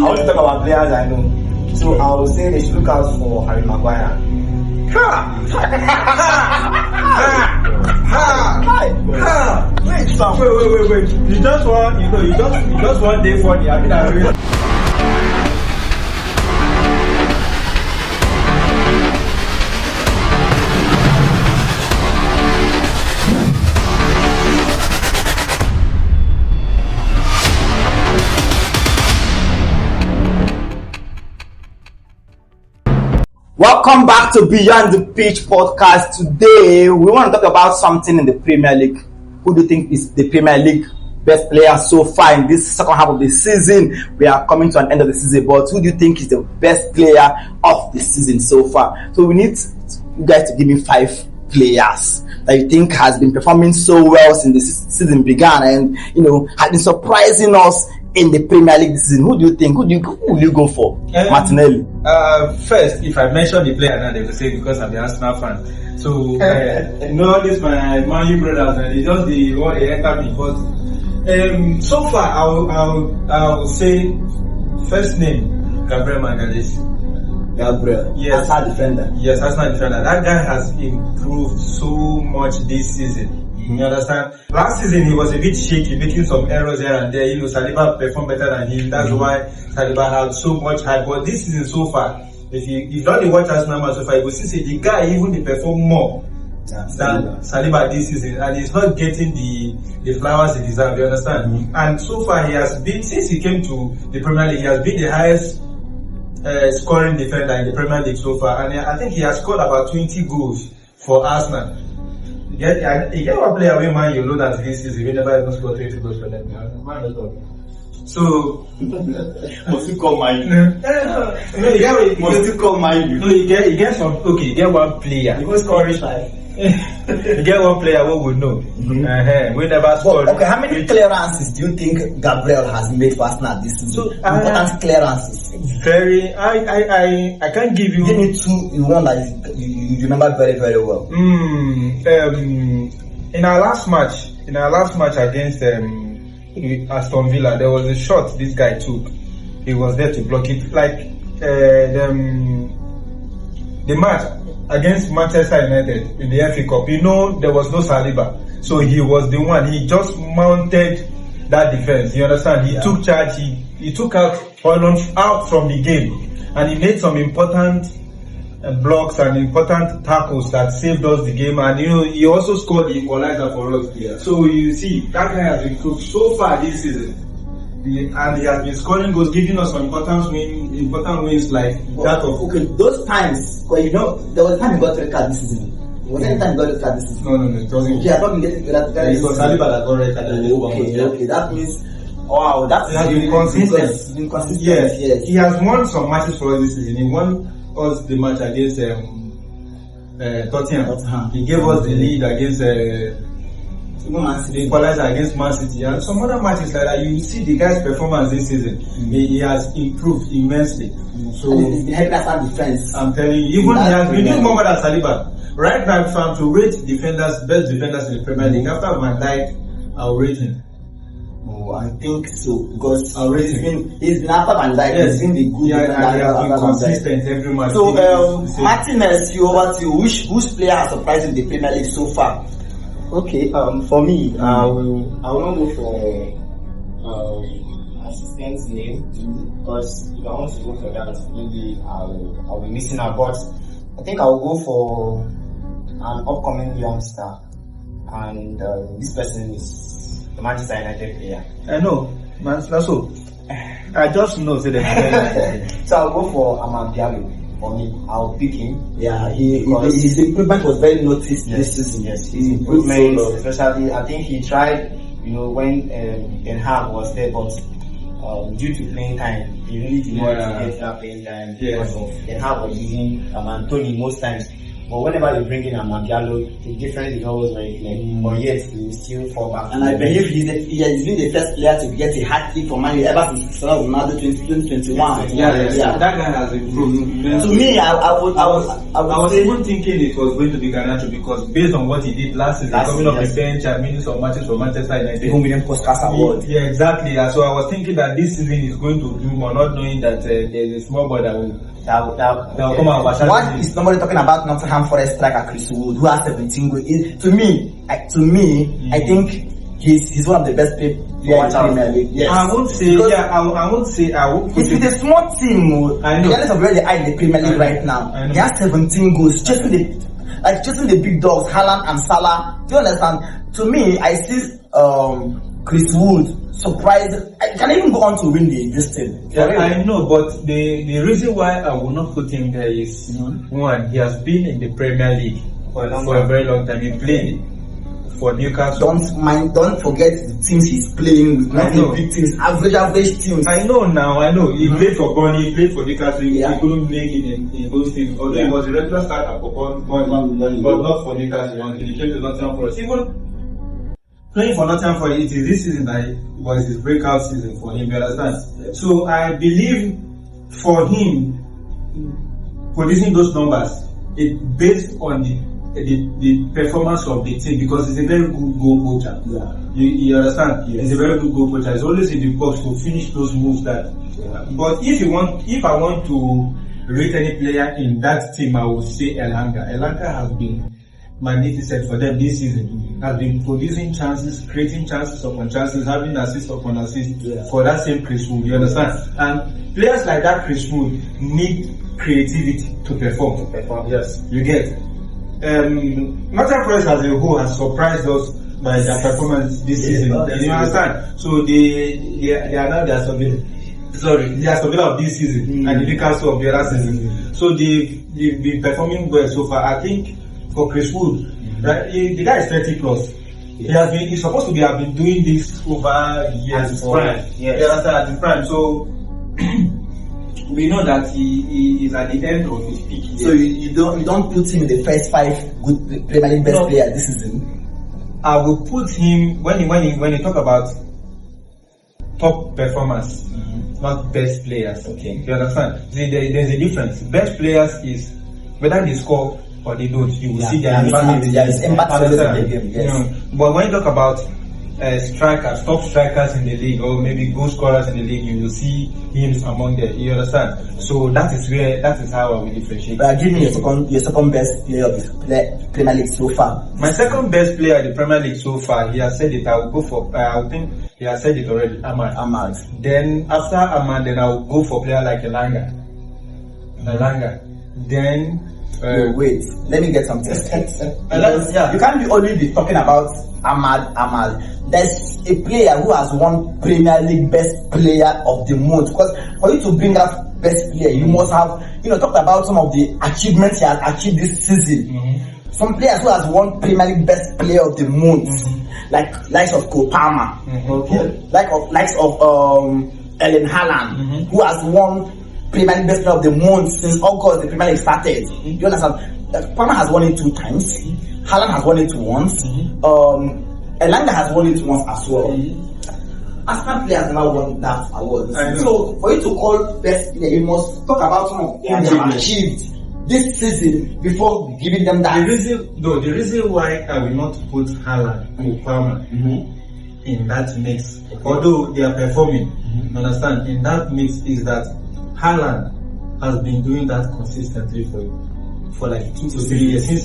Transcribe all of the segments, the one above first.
want to talk about players I know. So I will say they should look out for Harry Maguire. Wait. You just want day funny. I mean, I really. Welcome back to Beyond the Pitch podcast. Today, we want to talk about something in the Premier League. Who do you think is the Premier League best player so far in this second half of the season? We are coming to an end of the season, but who do you think is the best player of the season so far? So we need you guys to give me 5 players that you think has been performing so well since the season began and, has been surprising us in the Premier League this season. Who do you think? Who will you go for? Martinelli. First, if I mention the player now, they will say because I'm the Arsenal fan. So, all these my Man U brothers, and it's just the one they enter me. But so far, I'll say first name Gabriel Magalhaes. Gabriel, yes, Arsenal defender. Yes, Arsenal defender. That guy has improved so much this season. You understand? Last season he was a bit shaky, making some errors here and there. Saliba performed better than him. That's why Saliba had so much hype. But this season so far, if you don't watch Arsenal match so far, you will see the guy even perform more than Saliba this season, and he's not getting the flowers he deserves. You understand? Mm-hmm. And so far he has been, since he came to the Premier League, he has been the highest scoring defender in the Premier League so far, and I think he has scored about 20 goals for Arsenal. You get one player away, man, you know that this season he never even scored 20 goals for them. So must you call mine? Must you call mine? No, you get some. Okay, you get one player. You go score rich life. You get one player who would know. Mm-hmm. We never scored. Okay, how many clearances do you think Gabriel has made for Arsenal this season? So important clearances. Very. I can't give you. Give me 2 in one that you remember very very well. In our last match against Aston Villa, there was a shot this guy took. He was there to block it. Like the match against Manchester United in the FA Cup, there was no Saliba, so he was the one. He just mounted that defense. You understand? He took charge. He took out from the game, and he made some important blocks and important tackles that saved us the game. And he also scored the equalizer for us. Yeah. So you see, that guy has improved so far this season. And he has been scoring goals, giving us some important wins like that of. Okay, those times, there was a time he got red card this season. Was there any time he got red card this season? No, it wasn't. Okay, I thought he getting red card. It was Saliba that got red card. Okay, that means. Wow, that has been consistent. Yes, he has won some matches for us this season. He won us the match against Tottenham. He gave us the lead against the equalizer against Man City, and some other matches like that. You see the guy's performance this season. He has improved immensely. So he's been helping us defense. I'm telling you, even he has been doing more than Saliba. Right now, if I'm to rate best defenders in the Premier League, after Van Dijk, I'll rate him. Oh, I think so, because he's been after Van Dijk. Yes. He's been the good defender. He has been consistent every match. So, Martinez, whose player has surprised in the Premier League so far? Okay, for me, I will not go for assistant's name, because if I want to go for that, maybe I'll be missing out. But I think I'll go for an upcoming youngster, and this person is the Manchester United player. I know, man. So I just know that. So I'll go for Amad Diallo. For me, I'll pick him. Yeah, his improvement was very noticed this season. Yes, his improvement, especially I think he tried, when Ten Hag was there, but due to playing time, he really did not get that playing time because of Ten Hag was using Anthony most times. But whenever you bring in a Diallo, the difference is always very clear. But yet, he will still fall back. And I believe he has been the first player to get a hat trick for Man U ever since Ronaldo 2021. Yeah. That guy has improved. To me, I was even thinking it was going to be Garnacho because based on what he did last season, coming off the bench and winning some matches for Manchester United, even winning Puskas Award. Yeah, exactly. So I was thinking that this season is going to do more, not knowing that there's a small boy that will come out. What is somebody talking about Nottingham Forest striker Chris Wood, who has 17 goals? To me, I think he's one of the best players in the Premier League. Yes. I won't say. I won't. It's with a small team. I know. Regardless of where they are in the Premier League right now, he has 17 goals. Chasing the big dogs, Haaland and Salah. Do you understand? To me, I see Chris Wood surprised. I can even go on to win this thing. Yeah, I know, but the reason why I will not put him there is one, he has been in the Premier League for a very long time. He played for Newcastle. Don't forget the teams he's playing with, not the big teams, average teams. I know. He played for Burnley, he played for Newcastle, he couldn't make it in those teams. Although he was a regular starter for Burnley, but not for Newcastle until he came to Nottingham Forest. Even playing for Nottingham Forest, it is this season that was his breakout season for him, you understand? So I believe for him, producing those numbers, it's based on the performance of the team because he's a very good goal poacher. Yeah. You understand? Yes. He's a very good goal poacher. He's always in the box to finish those moves that. But if I want to rate any player in that team, I would say Elanga. Elanga has been magnificent for them this season. Has been producing chances, creating chances upon chances, having assist upon assist for that same Chris Wood. You understand? And players like that Chris Wood need creativity to perform. Yes. You get. Nottingham Forest as a whole has surprised us by their performance this season. You understand? So they are now their surveillance of this season and the Newcastle of the other season. So they've been performing well so far. I think for Chris Wood, right, the guy is 30 plus. He's supposed to have been doing this over years before. You understand? At the prime. So we know that he is at the end of his peak. So you don't put him in the first 5 good Premier League best players this season. I will put him when you talk about top performance, not best players. Okay, you understand? See, there's a difference. Best players is whether they score or they don't. You will see their impact. In the game. Yes. But when you talk about strikers, top strikers in the league, or maybe goal scorers in the league, you will see him among them. You understand? So that is how I will differentiate. But give me your second best player of the Premier League so far. My second best player in the Premier League so far, he has said it. I will go for. I think he has said it already. Ahmad. Then after Ahmad, then I will go for a player like Elanga. Then. Wait, let me get something. You can't only be talking about Ahmad. There's a player who has won Premier League Best Player of the Month. Because for you to bring out Best Player, you must have, talked about some of the achievements he has achieved this season. Some players who has won Premier League Best Player of the Month, like likes of Cole Palmer, likes of Erling Haaland, who has won Premier League Best Player of the Month since August the Premier League started. You understand? Palmer has won it 2 times. Haaland has won it once. Elanga has won it once as well. Arsenal players never won that award. So for you to call best player, you must talk about some of what they have achieved this season before giving them that. The reason why I will not put Haaland or Palmer in that mix, although they are performing, understand, in that mix is that Haaland has been doing that consistently for like 2 to 3 years since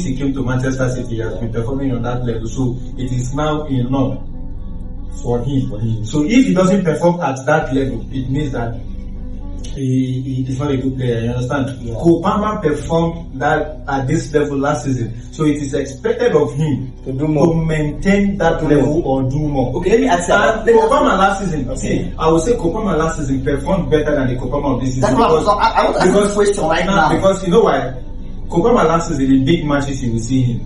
he came to Manchester City. He has been performing on that level, so it is now a norm for him. So if he doesn't perform at that level, it means that he is not a good player. You understand? Yeah. Cole Palmer performed that at this level last season, so it is expected of him to do more, to maintain that level or do more. Okay, let me ask you. Cole Palmer last season. See, I would say Cole Palmer last season performed better than the Cole Palmer of this season. That's why I want to ask this question right now. Because you know why? Cole Palmer last season in big matches you will see him.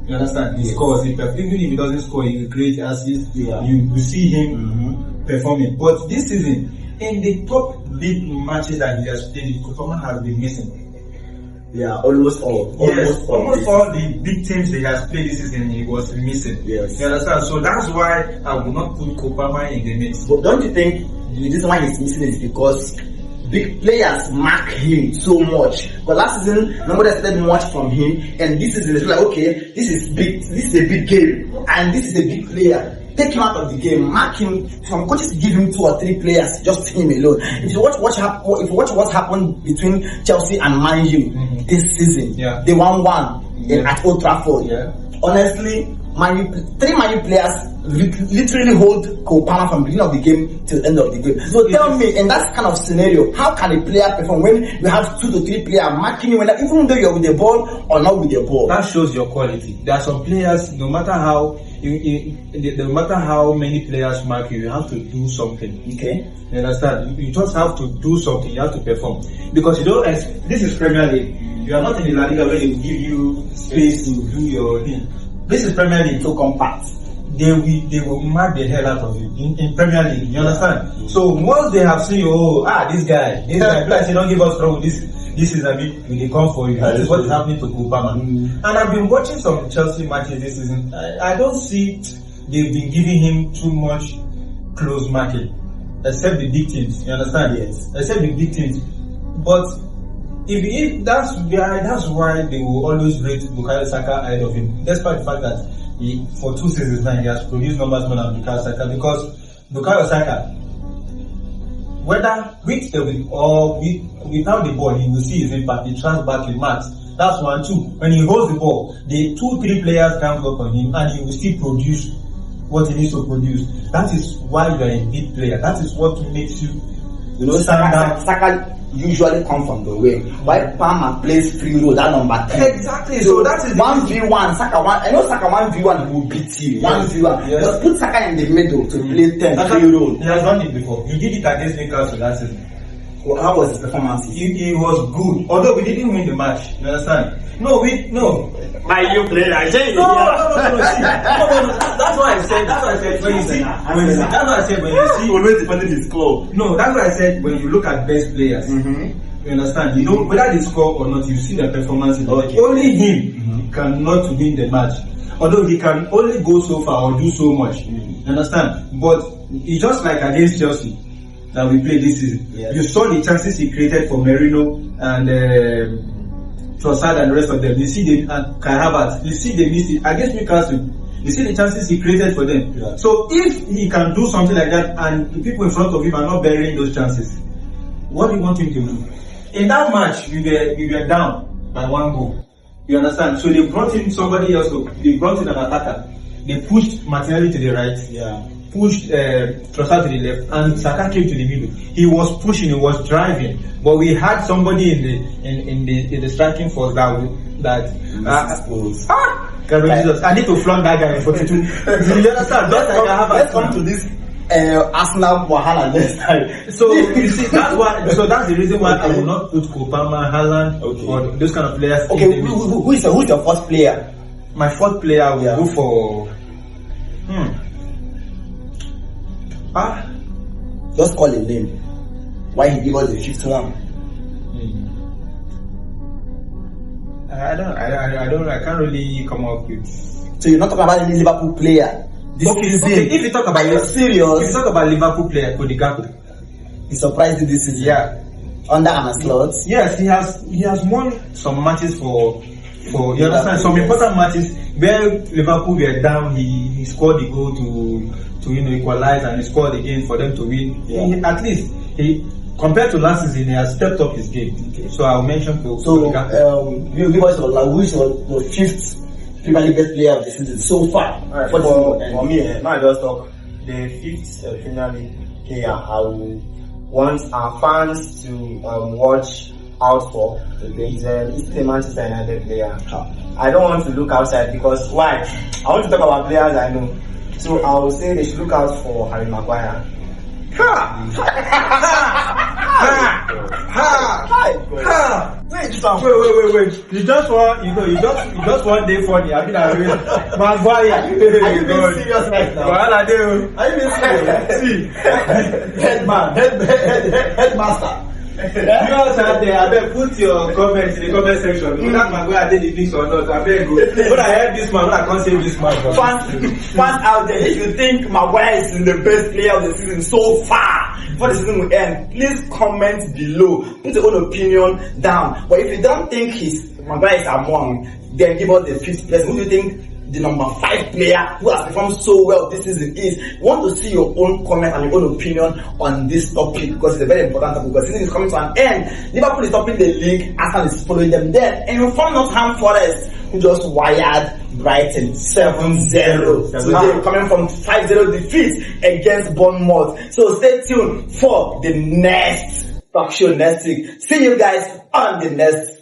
You understand? He scores. Even if he doesn't score, he will create assists. Yeah. You will see him performing. But this season, in the top big matches that he has played, Cole Palmer has been missing. Yeah, almost all. Almost all the big teams he has played this season, he was missing. Yes. You understand? So that's why I will not put Kopama in the mix. But don't you think the reason why he's missing is because big players mark him so much? But last season, nobody expected much from him, and this season it's like, okay, this is a big game, and this is a big player. Take him out of the game, mark him. Some coaches give him 2 or 3 players, just him alone. If you watch what happened between Chelsea and Man U this season, they won 1 at Old Trafford. Yeah. Honestly, 3 Man U players literally hold Kopama from the beginning of the game till the end of the game. So tell me, in that kind of scenario, how can a player perform when you have 2 to 3 players marking you, even though you're with the ball or not with the ball? That shows your quality. There are some players, no matter how many players mark you have to do something. Okay. You understand? You just have to do something. You have to perform because you don't. This is Premier League. You are not in the La Liga where they give you space to do your thing. This is Premier League. So compact. They will mark the hell out of you in Premier League. You understand? So once they have seen you, this guy, plus they don't give us trouble. This is a bit when they come for you. That is what is happening to Kopama. And I've been watching some Chelsea matches this season. I don't see they've been giving him too much close marking, except the big teams. You understand? Yes. Except the big teams. But if that's why they will always rate Bukayo Saka ahead of him, despite the fact that for 2 seasons now he has produced numbers more than Bukayo Saka, because Bukayo Saka, whether with the win or without the ball, he will see his impact. He trans back in marks. That's 1, 2. When he holds the ball, the 2-3 players can work on him, and he will still produce what he needs to produce. That is why you are a big player. That is what makes you stand out. Saka usually come from the wing. Why Palmer plays free role, that number 10. Exactly. So that is 1v1. Saka 1. I know Saka 1v1 he will beat you. 1v1. Yes. Just put Saka in the middle to play 10 free role. He has done it before. He did it against Newcastle last season. Well, how was his performance? He was good. Although we didn't win the match. You understand? No. My you player, I say No. See, that's why I said. That's why I said when you see. That's why I said when you see. Always defending his club. No, that's why I said when you look at best players. You understand? You know whether they score or not. You see their performance. Okay. Only him cannot win the match. Although he can only go so far or do so much. You understand? But it's just like against Chelsea that we played this season. Yes. You saw the chances he created for Merino and Trossard and the rest of them. You see the Kai Havertz. You see they missed it against Newcastle. You see the chances he created for them. Yeah. So if he can do something like that and the people in front of him are not burying those chances, what do you want him to do? In that match, we were down by 1 goal. You understand? So they brought in somebody else. They brought in an attacker. They pushed Martinelli to the right. Yeah. Pushed Trossard to the left, and Saka came to the middle. He was pushing, he was driving, but we had somebody in the striking force that Jesus, I need to flog that guy in 42. Do you understand? Let's come to this Arsenal Wahala next time. So you see, that's why. So that's the reason why I will not put Kopama, Haaland, or those kind of players. Okay, who's your first player? My fourth player will go for. Just call a name. Why he give us the 5th one? I can't really come up with. So you're not talking about any Liverpool player. Okay. If you talk about serious, if you talk about Liverpool player, Cody Gakpo. He surprised you this season. Yeah. Under Arne Slot. Yes, he has won some matches for you understand, some important matches where Liverpool were down. He scored the goal to equalize, and he scored again for them to win. Yeah. At least compared to last season, he has stepped up his game. Okay. So I'll mention you give us who is your 5th Premier League best player of the season so far. Right, for me, now I just talk the 5th Premier League player I will want our fans to watch out for is the Manchester United player. I don't want to look outside because why? I want to talk about players I know. So I will say they should look out for Harry Maguire. Wait. You just want day funny. I mean, Maguire. Are you being serious right now? Are you being serious? See, Headmaster. You also out there, I beg put your comments in the comment section. Because that man where I did the fix or not, I beg go. When I heard this man, when I can't save this man. Fans out there, if you think Maguire is the best player of the season so far, before the season will end, please comment below. Put your own opinion down. But if you don't think Maguire is among, then give us the fifth place. Who do you think the number 5 player who has performed so well this season is? We want to see your own comment and your own opinion on this topic, because it's a very important topic. Because season is coming to an end. Liverpool is topping the league, Arsenal is following them. Then, and from Nottingham Forest, who just wired Brighton 7-0 today, coming from 5-0 defeat against Bournemouth. So stay tuned for the next talk show next week. See you guys on the next